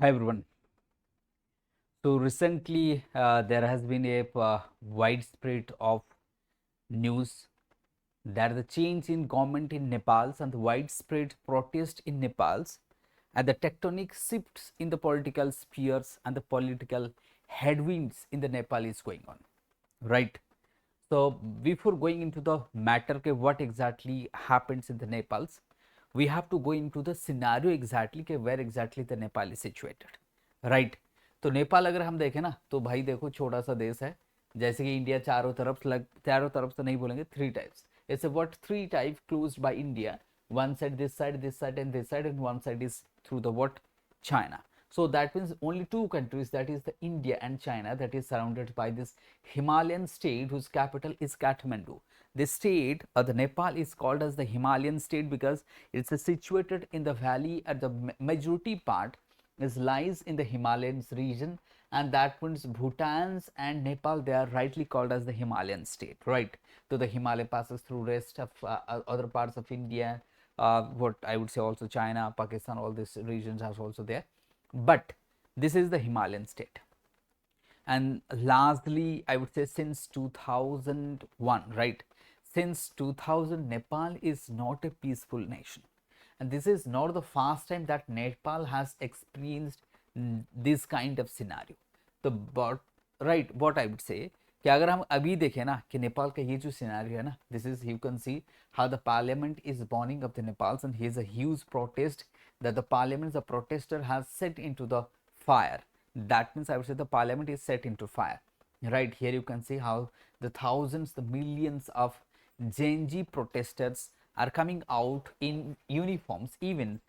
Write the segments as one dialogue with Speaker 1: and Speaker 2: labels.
Speaker 1: Hi everyone. So recently there has been a widespread of news that the change in government in Nepal and the widespread protest in Nepal and the tectonic shifts in the political spheres and the political headwinds in the Nepal is going on, right? So before going into the matter, okay, what exactly happens in the Nepals, we have to go into the scenario exactly कि where exactly the Nepal is situated, right? तो नेपाल अगर हम देखें ना तो भाई देखो छोटा सा देश है, जैसे कि इंडिया चारों तरफ तो नहीं बोलेंगे, three types, it's what three type closed by India, one side this side this side and this side, and one side is through the what, China. So that means only two countries, that is the India and China, that is surrounded by this Himalayan state whose capital is Kathmandu. This state, the Nepal, is called as the Himalayan state because it's situated in the valley at the majority part is lies in the Himalayas region, and that means Bhutan's and Nepal, they are rightly called as the Himalayan state, right? So the Himalaya passes through rest of other parts of India, what I would say also China, Pakistan, all these regions are also there, but this is the Himalayan state. And lastly, I would say since 2001, right? Since 2000, Nepal is not a peaceful nation, and this is not the first time that Nepal has experienced this kind of scenario. तो but right, what I would say कि अगर हम अभी देखें ना कि नेपाल का ये जो सिनेरियो है ना, this is you can see how the parliament is burning of the Nepals and here is a huge protest that the parliament, the protester has set into the fire. That means I would say the parliament is set into fire. Right here you can see how the thousands, the millions of Gen Z protesters are coming out in uniforms. Even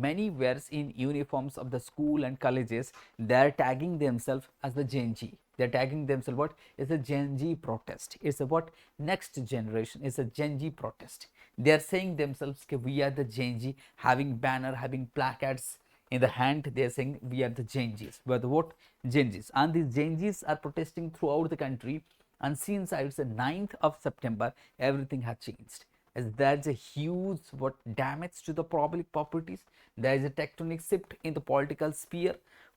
Speaker 1: many wears in uniforms of the school and colleges. They are tagging themselves as the Gen Z. They're tagging themselves what is a Gen Z protest. It's a what, next generation. It's a Gen Z protest. They are saying themselves that we are the Gen Z, having banner, having placards in the hand. They are saying we are the Gen Zs. We are the what, Gen Zs, and these Gen Zs are protesting throughout the country. And since I would say 9th of September, everything has changed. As there's a huge what damage to the public properties. There is a tectonic shift in the political sphere.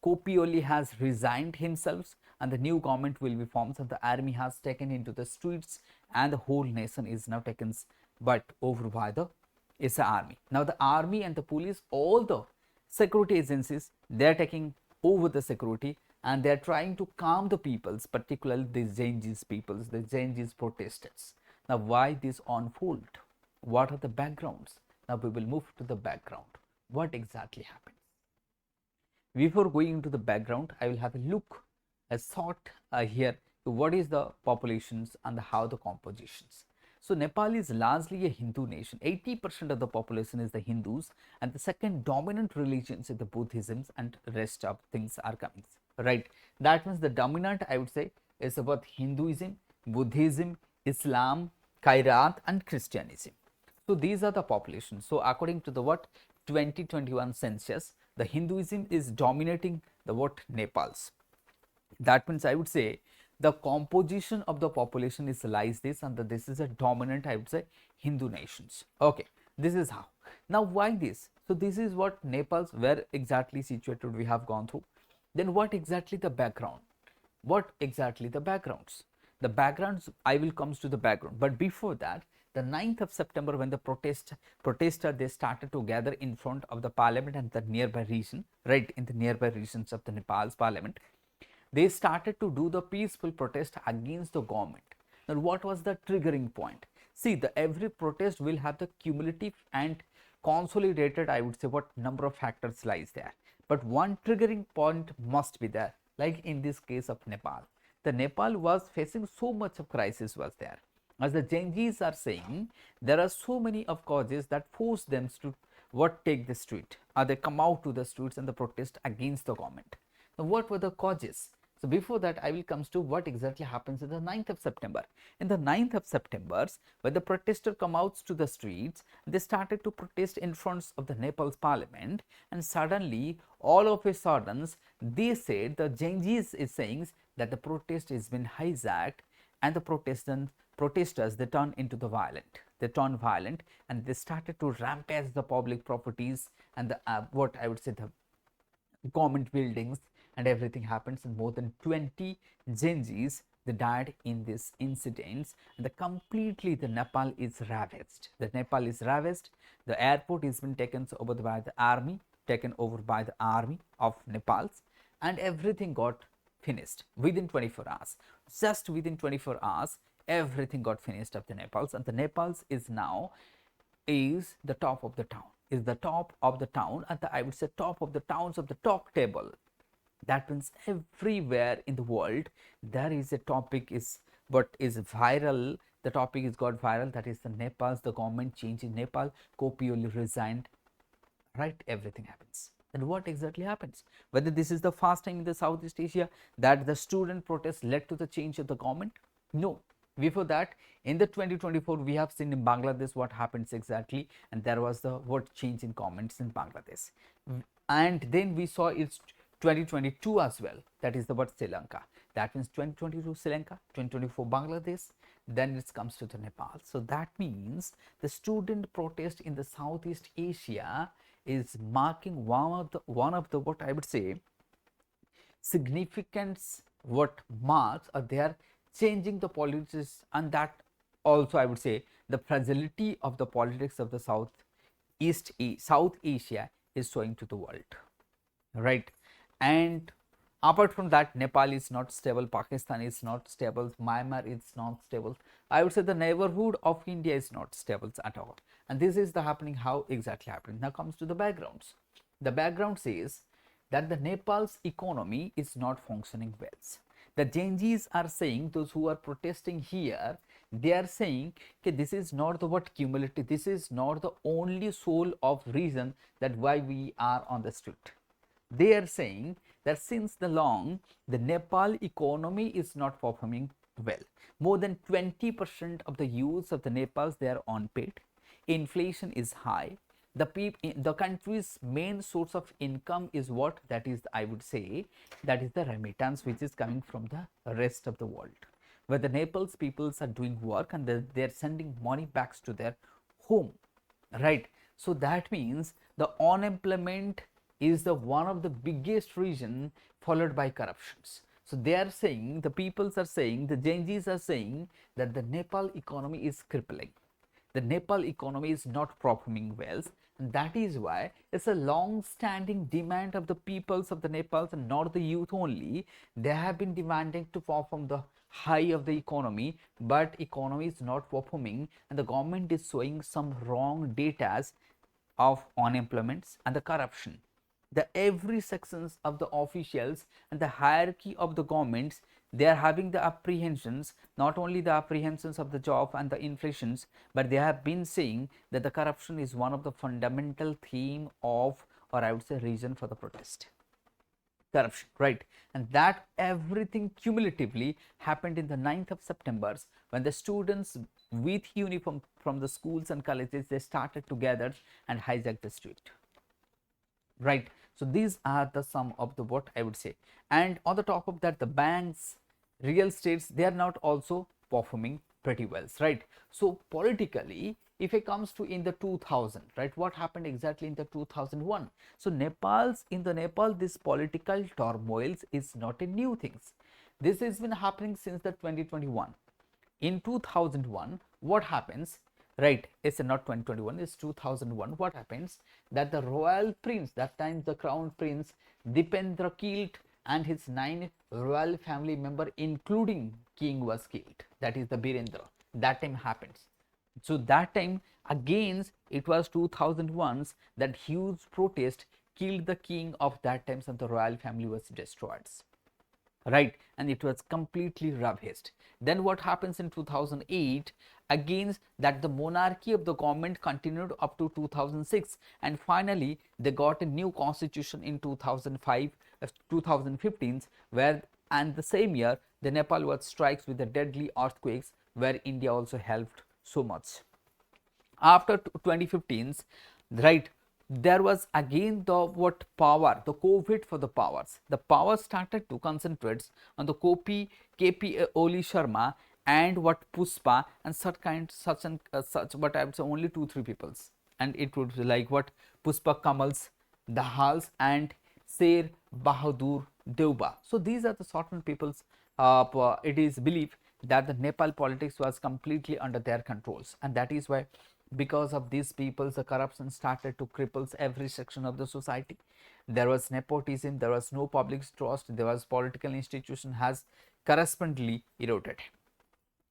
Speaker 1: Kopi Oli has resigned himself, and the new government will be formed, and the army has taken into the streets, and the whole nation is now taken but over by the is the army. Now the army and the police, all the security agencies, they are taking over the security, and they are trying to calm the peoples, particularly the Zanjis peoples, the Zanjis protesters. Now why this unfold? What are the backgrounds? Now we will move to the background. What exactly happened? Before going into the background, I will have a look, a thought here to what is the populations and how the compositions. So Nepal is largely a Hindu nation. 80% of the population is the Hindus, and the second dominant religions is the Buddhism, and rest of things are coming. Right. That means the dominant, I would say, is about Hinduism, Buddhism, Islam, Kairat, and Christianism. So these are the populations. So according to the what, 2021 census, the Hinduism is dominating the what, Nepal's. That means I would say the composition of the population is lies this, and this is a dominant, I would say, Hindu nations. Okay, this is how. Now why this? So this is what Nepal's where exactly situated we have gone through. Then what exactly the background? What exactly the backgrounds? The backgrounds, I will comes to the background, but before that, the 9th of September, when the protester they started to gather in front of the parliament and the nearby region, right, in the nearby regions of the Nepal's parliament, they started to do the peaceful protest against the government. Now what was the triggering point? See, the every protest will have the cumulative and consolidated, I would say, what number of factors lies there, but one triggering point must be there. Like in this case of Nepal, the Nepal was facing so much of crisis was there. As the Genghis are saying, there are so many of causes that force them to what, take the street, or they come out to the streets and the protest against the government. Now what were the causes? So before that, I will comes to what exactly happens in the 9th of September. In the 9th of September, when the protesters come out to the streets, they started to protest in front of the Nepal's parliament, and suddenly, all of a sudden, they said, the Genghis is saying that the protest has been hijacked, and the protesters they turned into the violent. They turned violent, and they started to rampage the public properties and the what I would say the government buildings and everything happens, and more than 20 Genjis they died in these incidents, and the Nepal is ravaged. The Nepal is ravaged. The airport has been taken over by the army, of Nepal, and everything got finished within 24 hours. Just within 24 hours, everything got finished of the Nepals, and the Nepals is now is the top of the town, is the top of the town, and I would say top of the towns of the top table. That means everywhere in the world there is a topic is what is viral. The topic is got viral, that is the Nepal's the government change in Nepal. Kopi Oli resigned, right? Everything happens. Then what exactly happens? Whether this is the first time in the Southeast Asia that the student protest led to the change of the government? No. Before that, in the 2024, we have seen in Bangladesh what happens exactly, and there was the what change in governments in Bangladesh, and then we saw it's 2022 as well. That is the what Sri Lanka. That means 2022 Sri Lanka, 2024 Bangladesh, then it comes to the Nepal. So that means the student protest in the Southeast Asia is marking one of the what I would say significance what marks, or they are changing the politics, and that also I would say the fragility of the politics of the South Asia is showing to the world, right? And apart from that, Nepal is not stable, Pakistan is not stable, Myanmar is not stable. I would say the neighborhood of India is not stable at all, and this is the happening. How exactly happening? Now comes to the backgrounds. The background says that the Nepal's economy is not functioning well. The Genjis are saying, those who are protesting here, they are saying that this is not the what cumulative, this is not the only sole of reason that why we are on the street. They are saying that since the long, the Nepal economy is not performing well. More than 20% of the youths of the Nepal, they are unpaid. Inflation is high. The country's main source of income is what? That is, I would say, that is the remittance which is coming from the rest of the world, where the Nepal's peoples are doing work and they're sending money back to their home, right? So that means the unemployment is the one of the biggest reason, followed by corruptions. So they are saying, the peoples are saying, the Genjis are saying that the Nepal economy is crippling. The Nepal economy is not performing well, and that is why it's a long-standing demand of the peoples of the Nepal, and not the youth only. They have been demanding to perform the high of the economy, but economy is not performing, and the government is showing some wrong data of unemployments and the corruption. The every sections of the officials and the hierarchy of the governments, they are having the apprehensions, not only the apprehensions of the job and the inflations, but they have been saying that the corruption is one of the fundamental theme of, or I would say, reason for the protest. Corruption, right? And that everything cumulatively happened in the 9th of September, when the students with uniform from the schools and colleges, they started to gather and hijack the street, right? So these are the sum of the what I would say. And on the top of that, the banks, real estates, they are not also performing pretty well, right? So politically, if it comes to in the 2000, right, what happened exactly in the 2001? So in the Nepal, this political turmoil is not a new thing. This has been happening since the 2021. In 2001, what happens, right? It's not 2021, it's 2001. What happens that the royal prince, that time the crown prince Dipendra killed, and his 9 royal family member including king was killed. That is the Birendra. That time happens. So that time again, it was 2001's that huge protest killed the king of that time, and the royal family was destroyed, right? And it was completely ravaged. Then what happens in 2008? Again, that the monarchy of the government continued up to 2006, and finally they got a new constitution in 2005 2015, where, and the same year the Nepal was struck with the deadly earthquakes, where India also helped so much. After 2015, right, there was again the what power, the COVID for the powers. The power started to concentrate on the KP Oli Sharma and what Puspa and such, but I would say only 2-3 peoples, and it would be like what Puspa Kamals, the Hals, and Sher Bahadur Deuba. So these are the certain peoples. It is believed that the Nepal politics was completely under their controls, and that is why, because of these peoples, the corruption started to cripple every section of the society. There was nepotism, there was no public trust, there was political institution has correspondingly eroded,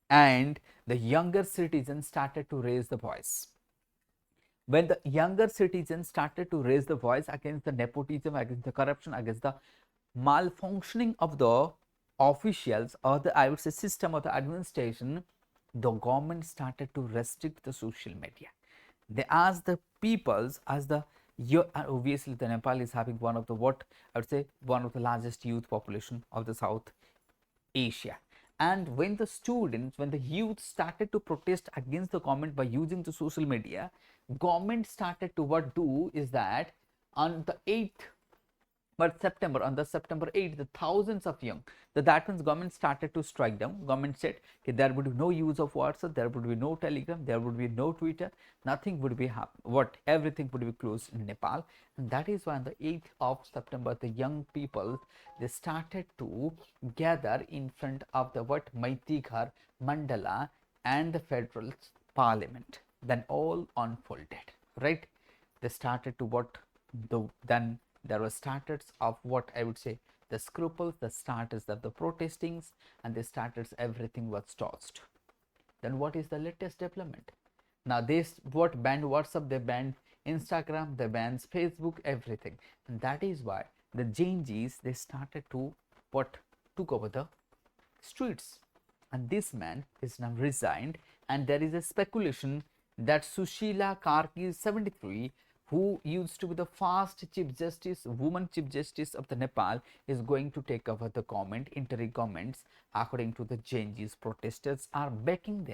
Speaker 1: and the younger citizens started to raise the voice. When the younger citizens started to raise the voice against the nepotism, against the corruption, against the malfunctioning of the officials, or the, I would say, system of the administration, the government started to restrict the social media. They asked the peoples, as the obviously the Nepal is having one of the, what I would say, one of the largest youth population of the South Asia. And when the students, when the youth started to protest against the government by using the social media, government started to what do is that on the 8th, but September, on the September 8th, the thousands of young, that means government started to strike down. Government said there would be no use of WhatsApp, there would be no Telegram, there would be no Twitter, nothing would be what everything would be closed in Nepal. And that is why on the 8th of September, the young people, they started to gather in front of the what Maitighar Mandala and the federal parliament. Then all unfolded, right? They started to what the then there were starters of what I would say the scruples, the starters of the protestings, and the starters everything was tossed. Then what is the latest development? Now this what banned WhatsApp, they banned Instagram, they banned Facebook, everything, and that is why the Genjis they started to what took over the streets, and this man is now resigned, and there is a speculation that Sushila Karki 73, who used to be the first chief justice, woman chief justice of the Nepal, is going to take over the government, interim governments. According to the Genjis, protesters are backing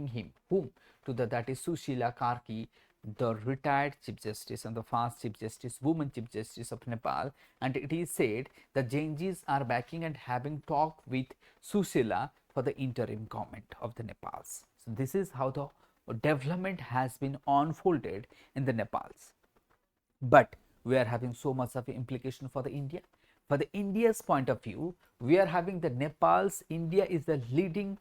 Speaker 1: him. Whom? To the, that is Sushila Karki, the retired chief justice and the first chief justice, woman chief justice of Nepal. And it is said the Genjis are backing and having talk with Sushila for the interim government of the Nepals. So this is how the development has been unfolded in the Nepals. But we are having so much of implication for the India. For the India's point of view, we are having the Nepal's, India is the leading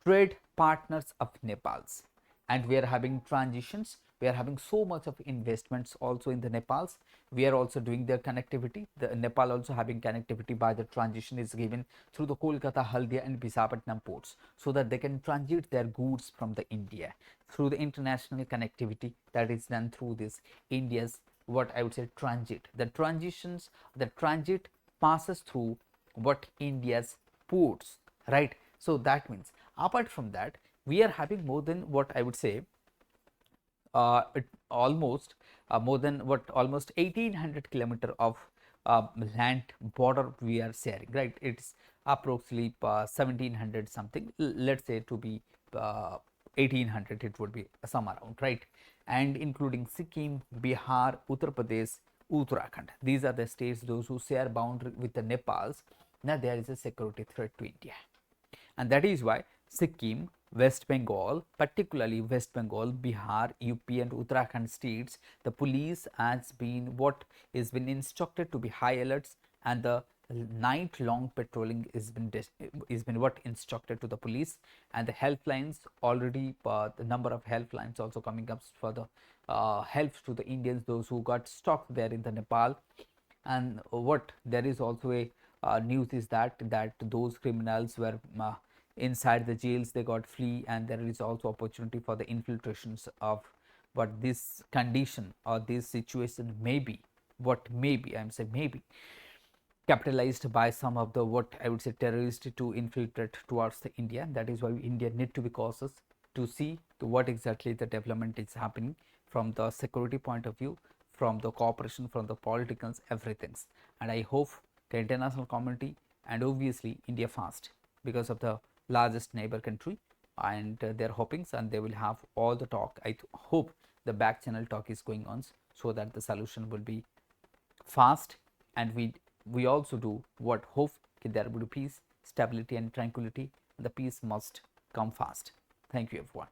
Speaker 1: trade partners of Nepal's, and we are having transitions, we are having so much of investments also in the Nepal's. We are also doing their connectivity, the Nepal also having connectivity by the transition is given through the Kolkata, Haldia and Visakhapatnam ports, so that they can transit their goods from the India through the international connectivity that is done through this India's what I would say transit. The transitions, the transit passes through what India's ports, right? So that means apart from that, we are having more than what I would say almost more than what almost 1800 kilometer of land border we are sharing, right? It's approximately 1700 something, let's say to be 1800, it would be some around, right? And including Sikkim, Bihar, Uttar Pradesh, Uttarakhand, these are the states those who share boundary with the Nepal's. Now there is a security threat to India, and that is why Sikkim, West Bengal, particularly West Bengal, Bihar, UP and Uttarakhand states, the police has been what is been instructed to be high alerts, and the night long patrolling is been what instructed to the police, and the helplines already the number of helplines also coming up for the help to the Indians, those who got stuck there in the Nepal. And what there is also a news is that those criminals were inside the jails, they got flee, and there is also opportunity for the infiltrations of what this condition or this situation may be, what maybe I'm saying maybe capitalized by some of the what I would say terrorists to infiltrate towards the India. That is why India need to be cautious to see to what exactly the development is happening from the security point of view, from the cooperation, from the politicals, everything. And I hope the international community and obviously India fast, because of the largest neighbor country, and their hopings, and they will have all the talk. I hope the back channel talk is going on so that the solution will be fast, and we also do what hope there will be peace, stability and tranquility. The peace must come fast. Thank you everyone.